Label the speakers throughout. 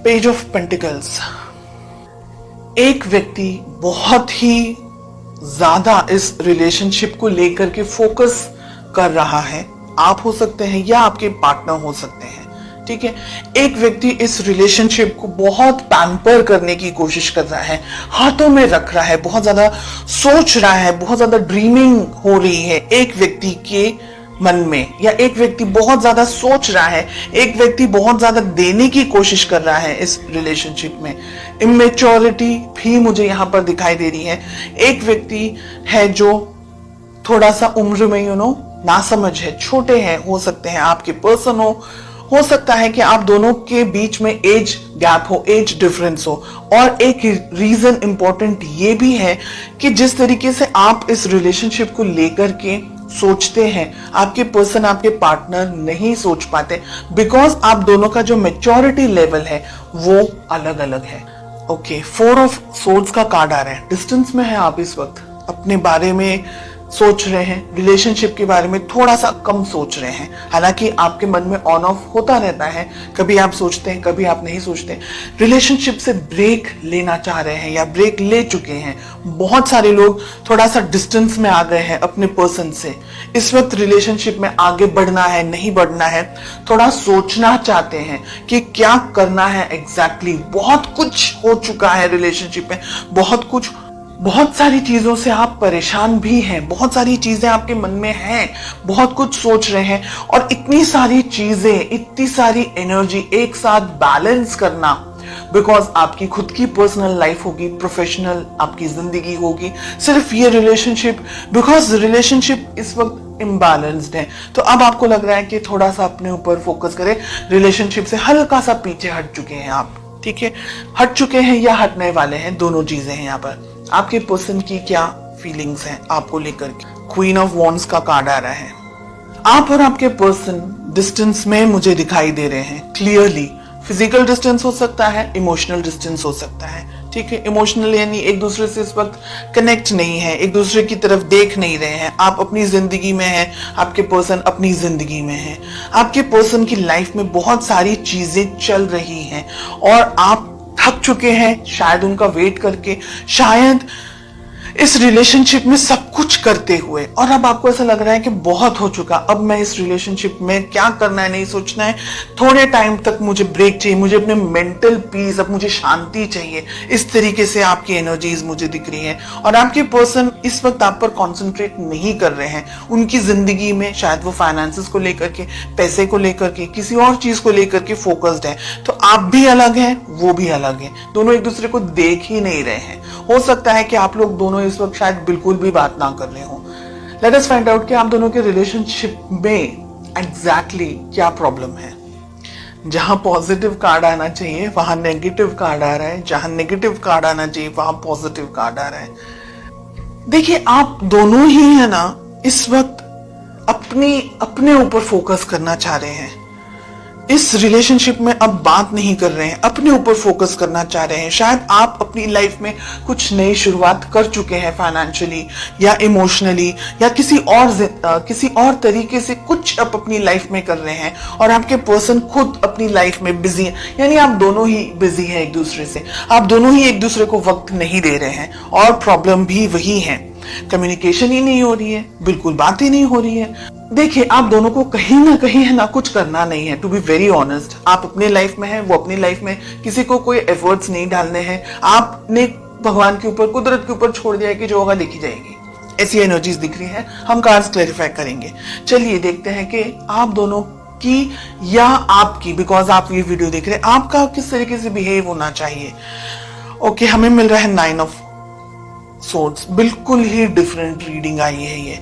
Speaker 1: Page of pentacles. एक व्यक्ति बहुत ही ज्यादा इस रिलेशनशिप को लेकर के फोकस कर रहा है। आप हो सकते हैं या आपके पार्टनर हो सकते हैं, ठीक है। एक व्यक्ति इस रिलेशनशिप को बहुत पैम्पर करने की कोशिश कर रहा है, हाथों में रख रहा है, बहुत ज्यादा सोच रहा है, बहुत ज्यादा ड्रीमिंग हो रही है एक व्यक्ति के मन में, या एक व्यक्ति बहुत ज्यादा सोच रहा है, एक व्यक्ति बहुत ज्यादा देने की कोशिश कर रहा है इस रिलेशनशिप में। इमेच्योरिटी भी मुझे यहां पर दिखाई दे रही है। एक व्यक्ति है जो थोड़ा सा उम्र में नासमझ है, छोटे हैं, हो सकते हैं आपके पर्सन हो सकता है कि आप दोनों के बीच में एज गैप हो, एज डिफरेंस हो। और एक रीजन इंपॉर्टेंट ये भी है कि जिस तरीके से आप इस रिलेशनशिप को लेकर के सोचते हैं, आपके पर्सन, आपके पार्टनर नहीं सोच पाते, बिकॉज आप दोनों का जो मैच्योरिटी लेवल है वो अलग अलग है। ओके, 4 ऑफ सोर्ड्स का कार्ड आ रहा है। डिस्टेंस में है आप इस वक्त, अपने बारे में सोच रहे हैं, रिलेशनशिप के बारे में थोड़ा सा कम सोच रहे हैं। हालांकि आपके मन में ऑन ऑफ होता रहता है, कभी आप सोचते हैं, कभी आप नहीं सोचते। रिलेशनशिप से ब्रेक लेना चाह रहे हैं या ब्रेक ले चुके हैं। बहुत सारे लोग थोड़ा सा डिस्टेंस में आ गए हैं अपने पर्सन से। इस वक्त रिलेशनशिप में आगे बढ़ना है, नहीं बढ़ना है, थोड़ा सोचना चाहते हैं कि क्या करना है एग्जैक्टली। बहुत कुछ हो चुका है रिलेशनशिप में, बहुत सारी चीजों से आप परेशान भी हैं, बहुत सारी चीजें आपके मन में हैं, बहुत कुछ सोच रहे हैं, और इतनी सारी चीजें, इतनी सारी एनर्जी एक साथ बैलेंस करना, बिकॉज आपकी खुद की पर्सनल लाइफ होगी, प्रोफेशनल आपकी जिंदगी होगी, सिर्फ ये रिलेशनशिप, बिकॉज रिलेशनशिप इस वक्त इम्बैलेंस्ड है। तो अब आपको लग रहा है कि थोड़ा सा अपने ऊपर फोकस करें, रिलेशनशिप से हल्का सा पीछे हट चुके हैं आप, ठीक है। हट चुके हैं या हटने वाले हैं, दोनों चीजें हैं यहाँ पर। आपके पर्सन की क्या फीलिंग्स हैं आपको लेकर के। क्वीन ऑफ वॉन्ड्स का कार्ड आ रहा है। आप और आपके पर्सन डिस्टेंस में मुझे दिखाई दे रहे हैं क्लियरली। फिजिकल डिस्टेंस हो सकता है, इमोशनल डिस्टेंस हो सकता है, ठीक है। इमोशनल यानी एक दूसरे से इस वक्त कनेक्ट नहीं है, एक दूसरे की तरफ देख नहीं रहे हैं। आप अपनी जिंदगी में हैं, आपके पर्सन अपनी जिंदगी में है। आपके पर्सन की लाइफ में बहुत सारी चीजें चल रही हैं और आप थक चुके हैं शायद उनका वेट करके, शायद इस रिलेशनशिप में सब कुछ करते हुए, और अब आपको ऐसा लग रहा है कि बहुत हो चुका, अब मैं इस रिलेशनशिप में क्या करना है नहीं सोचना है, थोड़े टाइम तक मुझे ब्रेक चाहिए, मुझे अपने मेंटल पीस, अब मुझे शांति चाहिए। इस तरीके से आपकी एनर्जीज मुझे दिख रही है। और आपके पर्सन इस वक्त आप पर कॉन्सेंट्रेट नहीं कर रहे हैं। उनकी जिंदगी में शायद वो फाइनेंसेस को लेकर के, पैसे को लेकर के, किसी और चीज को लेकर के फोकस्ड है। तो आप भी अलग हैं, वो भी अलग है, दोनों एक दूसरे को देख ही नहीं रहे हैं। हो सकता है कि आप लोग दोनों इस वक्त शायद बिल्कुल भी बात ना कर रहे हो। लेट अस फाइंड आउट कि आप दोनों के रिलेशनशिप में एग्जैक्टली क्या प्रॉब्लम है। जहां पॉजिटिव कार्ड आना चाहिए वहां नेगेटिव कार्ड आ रहा है, जहां नेगेटिव कार्ड आना चाहिए वहां पॉजिटिव कार्ड आ रहा है। देखिए, आप दोनों ही है ना इस वक्त अपने ऊपर फोकस करना चाह रहे हैं। इस रिलेशनशिप में अब बात नहीं कर रहे हैं, अपने ऊपर फोकस करना चाह रहे हैं। शायद आप अपनी लाइफ में कुछ नई शुरुआत कर चुके हैं, फाइनेंशियली या इमोशनली या किसी और तरीके से कुछ आप अपनी लाइफ में कर रहे हैं, और आपके पर्सन खुद अपनी लाइफ में बिजी है। यानी आप दोनों ही बिजी हैं एक दूसरे से, आप दोनों ही एक दूसरे को वक्त नहीं दे रहे हैं, और प्रॉब्लम भी वही है, कम्युनिकेशन ही नहीं हो रही है, बिल्कुल बात ही नहीं हो रही है। देखिए, आप दोनों को कहीं ना कहीं है ना कुछ करना नहीं है, टू बी वेरी ऑनेस्ट। आप अपने लाइफ में हैं, वो अपनी लाइफ में, किसी को कोई एफर्ट्स नहीं डालने हैं। आपने भगवान के ऊपर, कुदरत के ऊपर छोड़ दिया है कि जो होगा देखी जाएगी। ऐसी एनर्जीज दिख रही है, हम कार्ड्स क्लैरिफाई करेंगे। चलिए देखते हैं कि आप दोनों की या आपकी, बिकॉज आप ये वीडियो देख रहे हैं, आपका किस तरीके से बिहेव होना चाहिए। ओके, हमें मिल रहा है 9 ऑफ सोर्ड्स। बिल्कुल ही डिफरेंट रीडिंग आई है ये।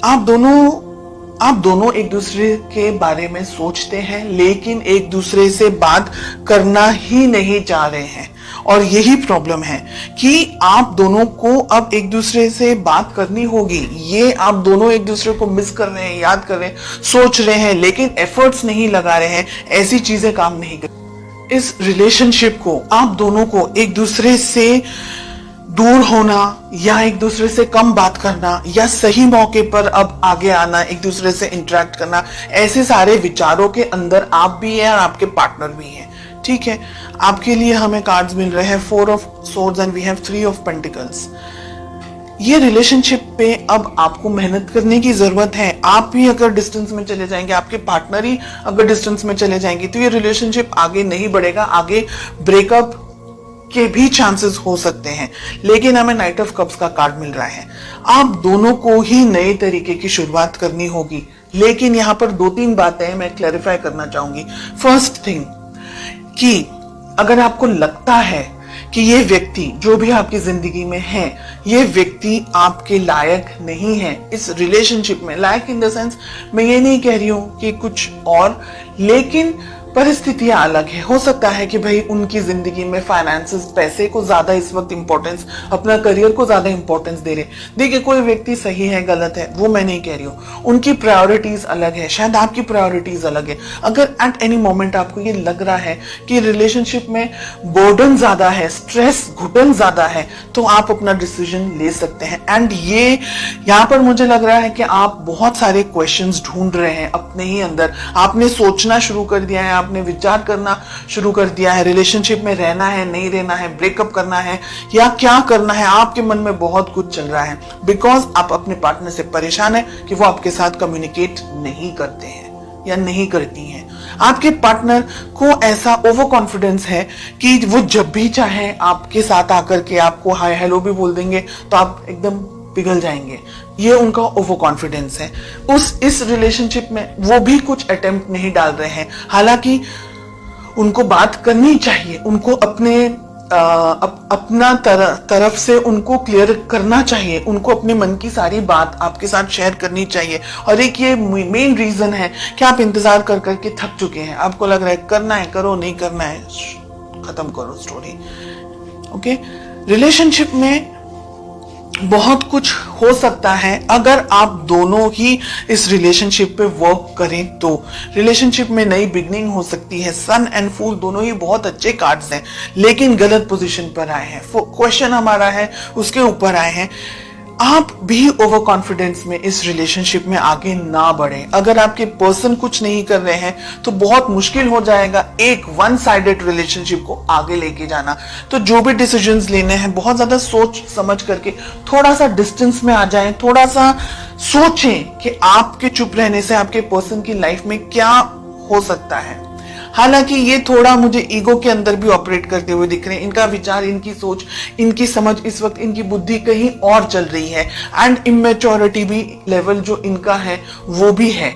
Speaker 1: आप दोनों एक दूसरे के बारे में सोचते हैं, लेकिन एक दूसरे से बात करना ही नहीं चाह रहे हैं। और यही प्रॉब्लम है कि आप दोनों को अब एक दूसरे से बात करनी होगी। ये आप दोनों एक दूसरे को मिस कर रहे हैं, याद कर रहे हैं, सोच रहे हैं, लेकिन एफर्ट्स नहीं लगा रहे हैं। ऐसी चीजें काम नहीं कर। इस रिलेशनशिप को, आप दोनों को एक दूसरे से दूर होना या एक दूसरे से कम बात करना या सही मौके पर अब आगे आना, एक दूसरे से इंटरेक्ट करना, ऐसे सारे विचारों के अंदर आप भी हैं और आपके पार्टनर भी हैं। ठीक है, आपके लिए हमें कार्ड्स मिल रहे हैं 4 of swords and we have 3 of pentacles. ये रिलेशनशिप पे अब आपको मेहनत करने की जरूरत है। आप भी अगर डिस्टेंस में चले जाएंगे, आपके पार्टनर ही अगर डिस्टेंस में चले जाएंगे, तो ये रिलेशनशिप आगे नहीं बढ़ेगा, आगे ब्रेकअप के भी चांसेस हो सकते हैं। लेकिन हमें नाइट ऑफ कप्स का कार्ड मिल रहा है, आप दोनों को ही नए तरीके की शुरुआत करनी होगी। लेकिन यहाँ पर 2-3 बातें मैं क्लैरिफाई करना चाहूंगी। फर्स्ट थिंग कि अगर आपको लगता है कि ये व्यक्ति जो भी आपकी जिंदगी में है, ये व्यक्ति आपके लायक नहीं है इस रिलेशनशिप में, लायक इन द सेंस मैं ये नहीं कह रही हूं कि कुछ और, लेकिन परिस्थितियां अलग है। हो सकता है कि भाई उनकी जिंदगी में फाइनेंसेस, पैसे को ज्यादा इस वक्त इंपॉर्टेंस, अपना करियर को ज्यादा इंपॉर्टेंस दे रहे। देखिए, कोई व्यक्ति सही है गलत है वो मैं नहीं कह रही हूँ, उनकी प्रायोरिटीज अलग है, शायद आपकी प्रायोरिटीज अलग है। अगर एट एनी मोमेंट आपको ये लग रहा है कि रिलेशनशिप में बर्डन ज्यादा है, स्ट्रेस, घुटन ज्यादा है, तो आप अपना डिसीजन ले सकते हैं। एंड ये यहाँ पर मुझे लग रहा है कि आप बहुत सारे क्वेश्चंस ढूंढ रहे हैं अपने ही अंदर। आपने सोचना शुरू कर दिया है, आपने विचार करना शुरू कर दिया है, रिलेशनशिप में रहना है, नहीं रहना है, ब्रेकअप करना है या क्या करना है। आपके मन में बहुत कुछ चल रहा है बिकॉज आप अपने पार्टनर से परेशान है कि वो आपके साथ कम्युनिकेट नहीं करते हैं या नहीं करती हैं। आपके पार्टनर को ऐसा ओवर कॉन्फिडेंस है कि वो जब भी चाहे आपके साथ आकर के आपको हाय हेलो भी बोल देंगे तो आप एकदम पिघल जाएंगे। ये उनका ओवर कॉन्फिडेंस है। इस रिलेशनशिप में वो भी कुछ अटेम्प्ट नहीं डाल रहे हैं, हालांकि उनको बात करनी चाहिए, उनको अपना तरफ से उनको क्लियर करना चाहिए, उनको अपने मन की सारी बात आपके साथ शेयर करनी चाहिए। और एक ये मेन रीजन है कि आप इंतजार कर करके थक चुके हैं, आपको लग रहा है करना है करो, नहीं करना है खत्म करो स्टोरी। ओके, रिलेशनशिप में बहुत कुछ हो सकता है अगर आप दोनों ही इस रिलेशनशिप पे वर्क करें तो। रिलेशनशिप में नई बिगनिंग हो सकती है। सन एंड फूल दोनों ही बहुत अच्छे कार्ड्स हैं, लेकिन गलत पोजीशन पर आए हैं। क्वेश्चन हमारा है उसके ऊपर आए हैं। आप भी ओवर कॉन्फिडेंस में इस रिलेशनशिप में आगे ना बढ़े। अगर आपके पर्सन कुछ नहीं कर रहे हैं तो बहुत मुश्किल हो जाएगा एक वन साइडेड रिलेशनशिप को आगे लेके जाना। तो जो भी डिसीजंस लेने हैं बहुत ज्यादा सोच समझ करके थोड़ा सा डिस्टेंस में आ जाएं, थोड़ा सा सोचें कि आपके चुप रहने से आपके पर्सन की लाइफ में क्या हो सकता है। हालांकि ये थोड़ा मुझे ईगो के अंदर भी ऑपरेट करते हुए दिख रहे हैं। इनका विचार, इनकी सोच, इनकी समझ, इस वक्त इनकी बुद्धि कहीं और चल रही है। एंड इमेच्योरिटी भी लेवल जो इनका है वो भी है।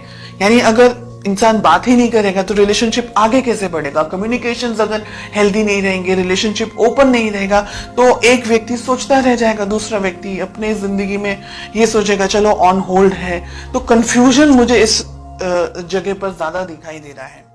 Speaker 1: यानी अगर इंसान बात ही नहीं करेगा तो रिलेशनशिप आगे कैसे बढ़ेगा। कम्युनिकेशंस अगर हेल्दी नहीं रहेंगे, रिलेशनशिप ओपन नहीं रहेगा, तो एक व्यक्ति सोचता रह जाएगा, दूसरा व्यक्ति अपने जिंदगी में ये सोचेगा चलो ऑन होल्ड है। तो कंफ्यूजन मुझे इस जगह पर ज्यादा दिखाई दे रहा है।